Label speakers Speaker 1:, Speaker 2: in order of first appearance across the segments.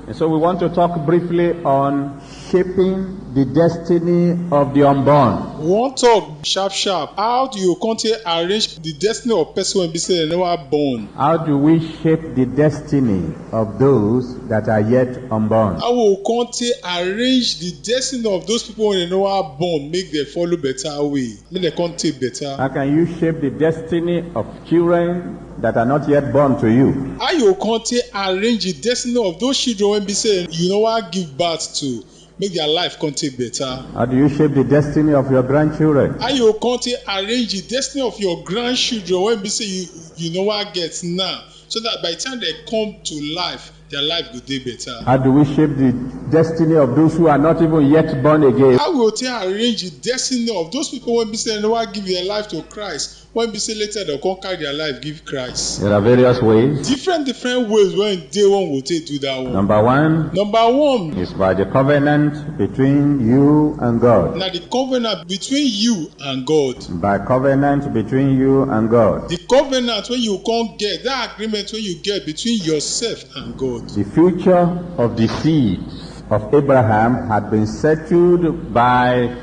Speaker 1: And so we want to talk briefly on shaping the destiny of the unborn.
Speaker 2: We wan talk sharp. How do you come to arrange the destiny of person when be say they never born?
Speaker 1: How do we shape the destiny of those that are yet unborn?
Speaker 2: How we come to arrange the destiny of those people when they never born, make them follow better way, make them come take better?
Speaker 1: How can you shape the destiny of children that are not yet born to you?
Speaker 2: How you come to arrange the destiny of those children when be say you never give birth to, make their life come take better?
Speaker 1: How do you shape the destiny of your grandchildren?
Speaker 2: How you come to arrange the destiny of your grandchildren when be say you never get now, so that by the time they come to life, their life will be better?
Speaker 1: How do we shape the destiny of those who are not even yet born again?
Speaker 2: How will they arrange the destiny of those people when be say they never give their life to Christ? When be say later they'll come carry their life, give Christ.
Speaker 1: There are various ways.
Speaker 2: Different ways when day one will take do that one.
Speaker 1: Number one is by the covenant between you and God.
Speaker 2: Now the covenant between you and God.
Speaker 1: By covenant between you and God.
Speaker 2: The covenant when you can't get, that agreement when you get between yourself and God.
Speaker 1: The future of the seed of Abraham had been settled by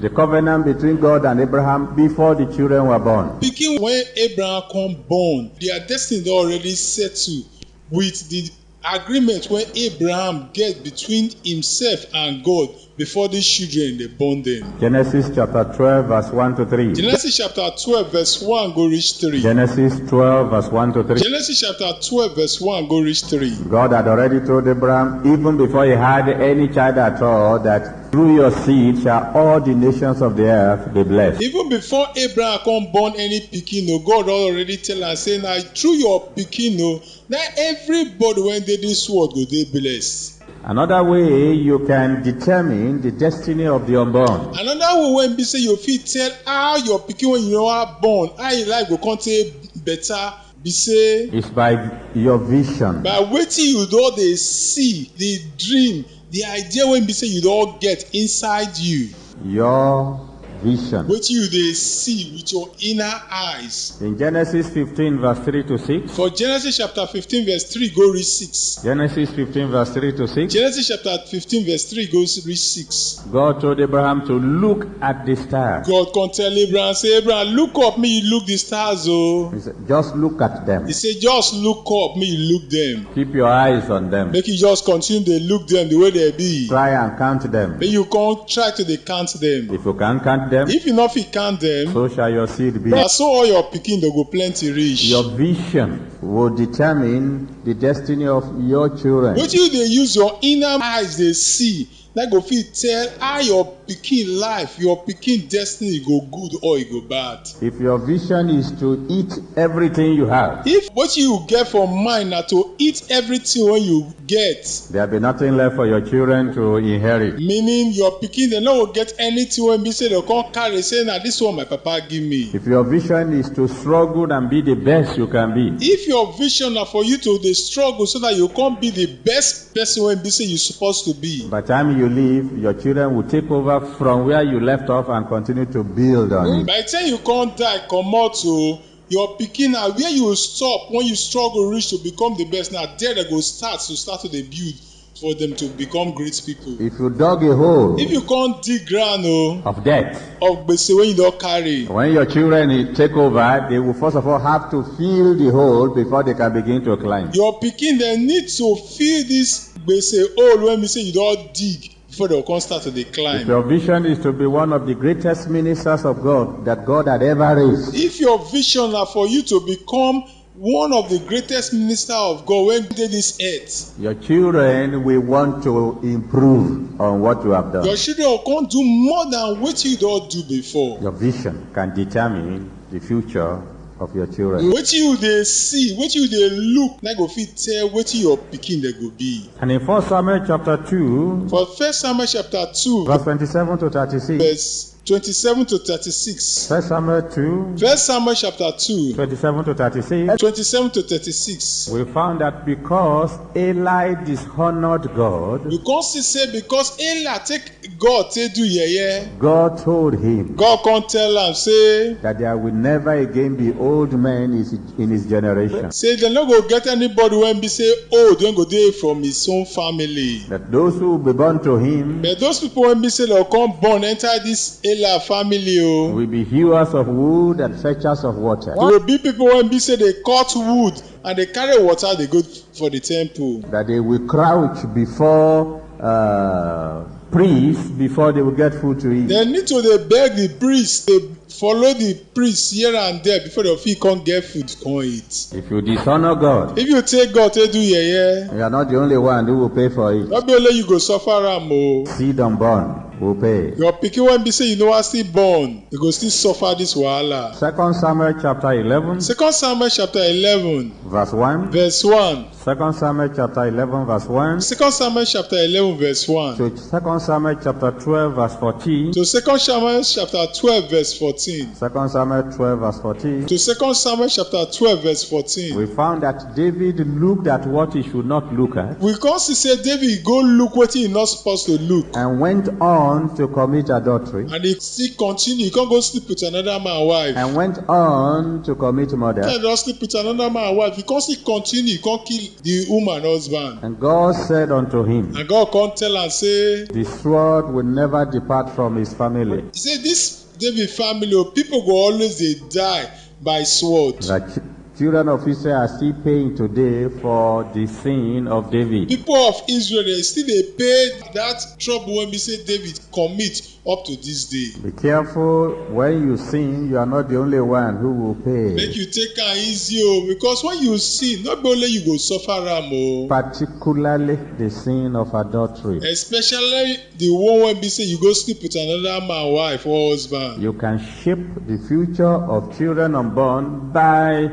Speaker 1: the covenant between God and Abraham before the children were born.
Speaker 2: Speaking when Abraham come born, their destiny already settled with the agreement when Abraham get between himself and God before these children they born them.
Speaker 1: Genesis chapter 12 verse 1 to 3.
Speaker 2: Genesis chapter 12 verse 1 go reach 3.
Speaker 1: Genesis 12 verse 1 to 3.
Speaker 2: Genesis chapter 12 verse 1 go reach 3.
Speaker 1: God had already told Abraham, even before he had any child at all, that through your seed shall all the nations of the earth be blessed.
Speaker 2: Even before Abraham come born any pikin, God already tell am say na through your pikin, na everybody when dey this world go dey blessed.
Speaker 1: Another way you can determine the destiny of the unborn.
Speaker 2: Another way when be say you fit tell how your pikin when you are born, how your life go come take better, be say
Speaker 1: is by your vision.
Speaker 2: By wetin you don dey see, the dream, the idea when be say you don get inside you.
Speaker 1: Your vision.
Speaker 2: Wetin you dey see with your inner eyes.
Speaker 1: In Genesis 15 verse 3 to 6.
Speaker 2: For Genesis chapter 15 verse 3 go reach 6.
Speaker 1: Genesis 15 verse 3 to 6.
Speaker 2: Genesis chapter 15 verse 3 goes reach 6.
Speaker 1: God told Abraham to look at the stars.
Speaker 2: God can tell Abraham, say, Abraham, look up, me you look the stars, oh.
Speaker 1: He said, just look at them.
Speaker 2: He said, just look up, me you look them.
Speaker 1: Keep your eyes on them.
Speaker 2: Make you just continue to look them the way they be.
Speaker 1: Try and count them.
Speaker 2: Make you can't try to count them.
Speaker 1: If you can't count them,
Speaker 2: if you not fit count them,
Speaker 1: so shall your seed be.
Speaker 2: So all your pikin they go plenty rich.
Speaker 1: Your vision will determine the destiny of your children.
Speaker 2: What you they use your inner eyes they see, that go fit tell how your pikin life, your pikin destiny go good or it go bad.
Speaker 1: If your vision is to eat everything you have,
Speaker 2: if what you get from mind na to eat everything when you get,
Speaker 1: there will be nothing left for your children to inherit.
Speaker 2: Meaning your pikin they no go get anything when be say they come carry say na this one my papa give me.
Speaker 1: If your vision is to struggle and be the best you can be,
Speaker 2: if your vision na for you to dey struggle so that you can't be the best person when be say you supposed to be,
Speaker 1: by the time you leave, your children will take over from where you left off and continue to build on it.
Speaker 2: By the time you can't die, come out to your pikin now where you stop when you struggle reach to become the best. Now there they go start to the build for them to become great people.
Speaker 1: If you dug a hole,
Speaker 2: if you can't dig ground
Speaker 1: of debt,
Speaker 2: of gbese when you don't carry,
Speaker 1: when your children take over, they will first of all have to fill the hole before they can begin to climb.
Speaker 2: Your pikin they need to fill this gbese hole when we say you don't dig before they can start to climb.
Speaker 1: If your vision is to be one of the greatest ministers of God that God had ever raised,
Speaker 2: if your vision are for you to become one of the greatest ministers of God when they did this earth,
Speaker 1: your children will want to improve on what you have done.
Speaker 2: Your children can't do more than what you don't do before.
Speaker 1: Your vision can determine the future of your children.
Speaker 2: What you they see, what you they look, like go fit tell what your pikin they go be.
Speaker 1: And in 1 Samuel chapter 2,
Speaker 2: for 1 Samuel chapter 2,
Speaker 1: verse 27 to 36,
Speaker 2: verse 27 to 36.
Speaker 1: 1 Samuel 2,
Speaker 2: 1 Samuel chapter 2,
Speaker 1: 27 to 36.
Speaker 2: 27 to 36.
Speaker 1: We found that because Eli dishonored God,
Speaker 2: Because he said, because Eli take God take do
Speaker 1: God told him
Speaker 2: God can't tell am say
Speaker 1: that there will never again be old men in his generation.
Speaker 2: say dem no go get anybody when be say old when go dey from his own family.
Speaker 1: That those who will be born to him
Speaker 2: But those people when be say dem come born enter this Eli family
Speaker 1: will be hewers of wood and fetchers of water.
Speaker 2: there will be people when be say they cut wood and they carry water they go for the temple.
Speaker 1: That they will crouch before priests before they will get food to eat.
Speaker 2: They need to dey beg the priest, they follow the priest here and there before they fit come get food come eat.
Speaker 1: If you dishonor God,
Speaker 2: If you take God take do
Speaker 1: you are not the only one who will pay for it.
Speaker 2: no be only you go suffer am o.
Speaker 1: Seed unborn will pay.
Speaker 2: Your pikin when be say you know I still born, you go still suffer this wahala.
Speaker 1: 2 Samuel chapter 11,
Speaker 2: 2 Samuel chapter 11
Speaker 1: verse 1.
Speaker 2: verse 1.
Speaker 1: 2 Samuel chapter 11, verse 1.
Speaker 2: 2 Samuel chapter 11 verse 1.
Speaker 1: To 2 Samuel chapter 12, verse 14.
Speaker 2: To 2 Samuel chapter 12 verse 14.
Speaker 1: 2 Samuel 12, verse 14.
Speaker 2: To 2 Samuel chapter 12 verse 14.
Speaker 1: We found that David looked at what he should not look at
Speaker 2: We come see say David go look wetin he not supposed to look.
Speaker 1: and went on to commit adultery
Speaker 2: And he still continue, he can't go sleep with another man wife.
Speaker 1: and went on to commit murder.
Speaker 2: He can't sleep with another man wife. He can't still continue, he can't kill the woman husband.
Speaker 1: And God said unto him,
Speaker 2: And God can't tell and say,
Speaker 1: the sword will never depart from his family.
Speaker 2: he say this David family, people go always they die by sword.
Speaker 1: The children of Israel are still paying today for the sin of David.
Speaker 2: People of Israel, they still they pay that trouble when we say David commit up to this day.
Speaker 1: Be careful, when you sin, you are not the only one who will pay.
Speaker 2: Make you take am easy o, because when you sin, not only you go suffer am o.
Speaker 1: Particularly the sin of adultery.
Speaker 2: Especially the one when be say you go sleep with another man wife or husband.
Speaker 1: You can shape the future of children unborn by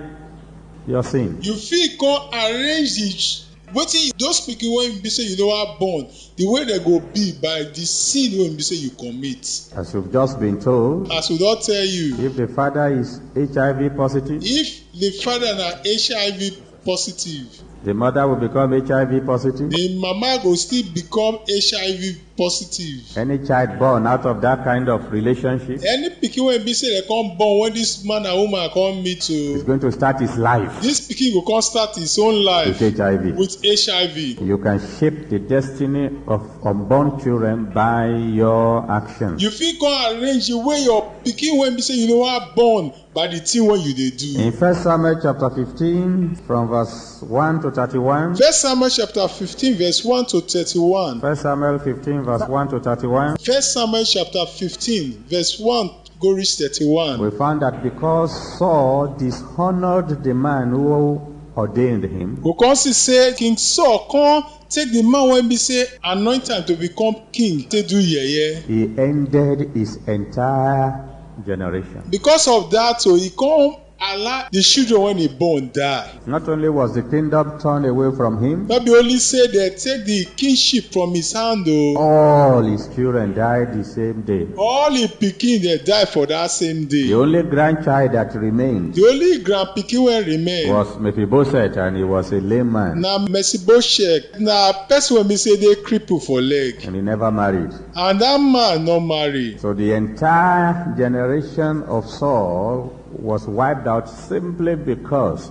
Speaker 1: your sin.
Speaker 2: You fit come arrange the wetin those pikin wey be say you no wan born, the way they go be by the sin wey be say you commit.
Speaker 1: As you've just been told,
Speaker 2: As we don tell you,
Speaker 1: if the father is HIV positive,
Speaker 2: if the father na HIV positive,
Speaker 1: the mother will become HIV positive.
Speaker 2: the mama go still become HIV positive.
Speaker 1: Any child born out of that kind of relationship
Speaker 2: Any pikin wey be say dem come born when this man and woman come meet
Speaker 1: is
Speaker 2: o,
Speaker 1: going to start his life
Speaker 2: this pikin go come start his own life
Speaker 1: with HIV.
Speaker 2: with HIV.
Speaker 1: You can shape the destiny of unborn children by your actions.
Speaker 2: You fit come arrange the way your pikin wey be say you no wan born by the thing wey you dey do.
Speaker 1: In 1 Samuel chapter 15, from verse 1 to 31,
Speaker 2: 1 Samuel chapter 15 verse 1 to 31.
Speaker 1: 1 Samuel 15, verse 1 to 31,
Speaker 2: 1 Samuel chapter 15 verse 1 go reach 31.
Speaker 1: we found that because Saul dishonored the man who ordained him,
Speaker 2: We come see say King Saul come take the man wey be say anoint am to become king take do yeye.
Speaker 1: he ended his entire generation.
Speaker 2: Because of that so he come allow the children when he born die.
Speaker 1: Not only was the kingdom turned away from him,
Speaker 2: No be only say they take the kingship from his hand o.
Speaker 1: all his children died the same day.
Speaker 2: All him pikin dey die for that same day.
Speaker 1: The only grandchild that remained
Speaker 2: The only grand pikin wey remain
Speaker 1: was Mephibosheth, and he was a lame man,
Speaker 2: na Mephibosheth, na person wey be say dey cripple for leg,
Speaker 1: and he never married.
Speaker 2: and that man no marry.
Speaker 1: So the entire generation of Saul was wiped out simply because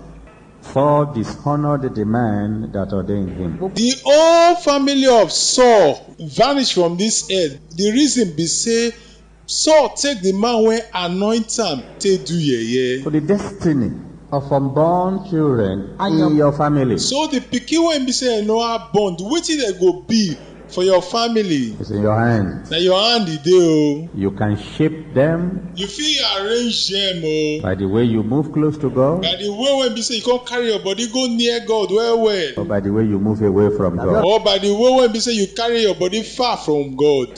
Speaker 1: Saul dishonored the man that ordained him.
Speaker 2: The whole family of Saul vanish from this earth. The reason be say Saul take the man wey anoint am take do yeye.
Speaker 1: So the destiny of unborn children in your family
Speaker 2: So the pikin wey be say no wan born, wetin dey go be for your family
Speaker 1: is in your hands.
Speaker 2: na your hand e dey o.
Speaker 1: You can shape them
Speaker 2: You fit arrange dem o.
Speaker 1: by the way you move close to God,
Speaker 2: By the way wey be say you come carry your body go near God well well,
Speaker 1: or by the way you move away from God.
Speaker 2: or by the way wey be say you carry your body far from God.